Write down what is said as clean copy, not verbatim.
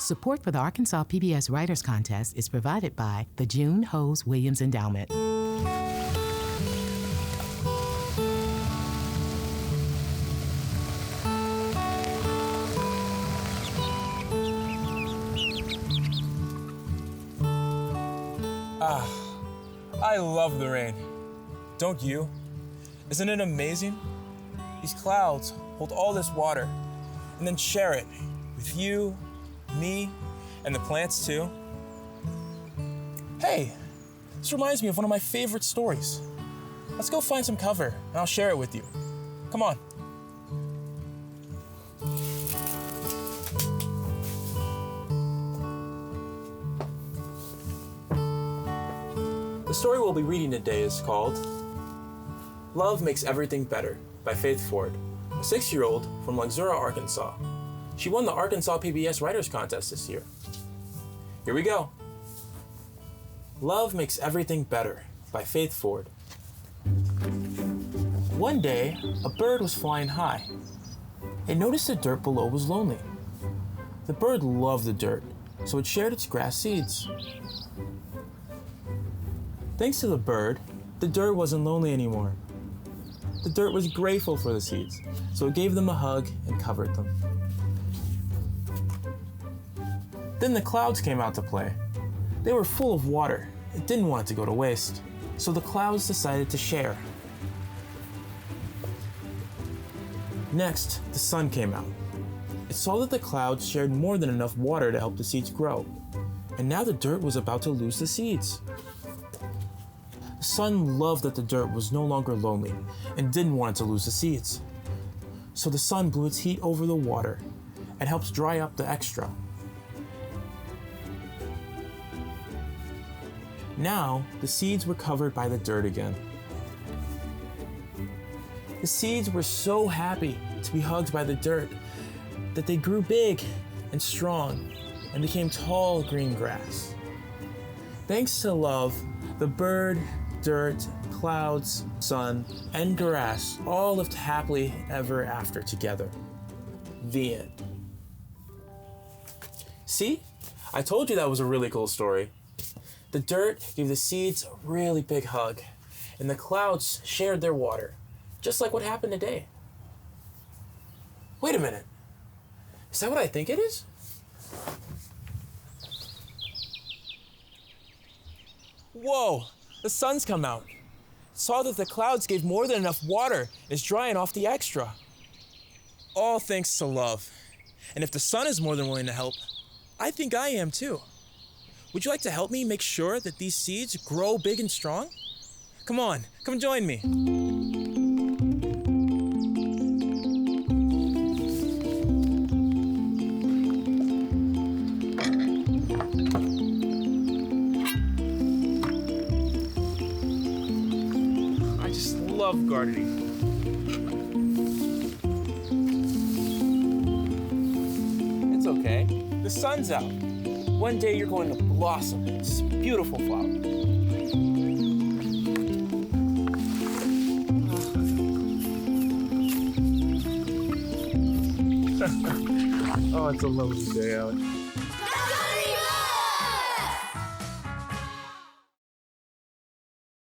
Support for the Arkansas PBS Writers Contest is provided by the June Hose Williams Endowment. I love the rain. Don't you? Isn't it amazing? These clouds hold all this water and then share it with you, me, and the plants too. Hey, this reminds me of one of my favorite stories. Let's go find some cover and I'll share it with you. Come on. The story we'll be reading today is called Love Makes Everything Better by Faith Ford, a 6-year-old from Luxura, Arkansas. She won the Arkansas PBS Writers Contest this year. Here we go. Love Makes Everything Better by Faith Ford. One day, a bird was flying high. It noticed the dirt below was lonely. The bird loved the dirt, so it shared its grass seeds. Thanks to the bird, the dirt wasn't lonely anymore. The dirt was grateful for the seeds, so it gave them a hug and covered them. Then the clouds came out to play. They were full of water. It didn't want it to go to waste, so the clouds decided to share. Next, the sun came out. It saw that the clouds shared more than enough water to help the seeds grow, and now the dirt was about to lose the seeds. The sun loved that the dirt was no longer lonely and didn't want it to lose the seeds. So the sun blew its heat over the water and helped dry up the extra. Now, the seeds were covered by the dirt again. The seeds were so happy to be hugged by the dirt that they grew big and strong and became tall green grass. Thanks to love, the bird, dirt, clouds, sun, and grass all lived happily ever after together. The end. See? I told you that was a really cool story. The dirt gave the seeds a really big hug, and the clouds shared their water, just like what happened today. Wait a minute. Is that what I think it is? Whoa! The sun's come out. Saw that the clouds gave more than enough water and is drying off the extra. All thanks to love. And if the sun is more than willing to help, I think I am too. Would you like to help me make sure that these seeds grow big and strong? Come on, come join me. Love gardening. It's okay. The sun's out. One day you're going to blossom. It's a beautiful flower. Oh, it's a lovely day out.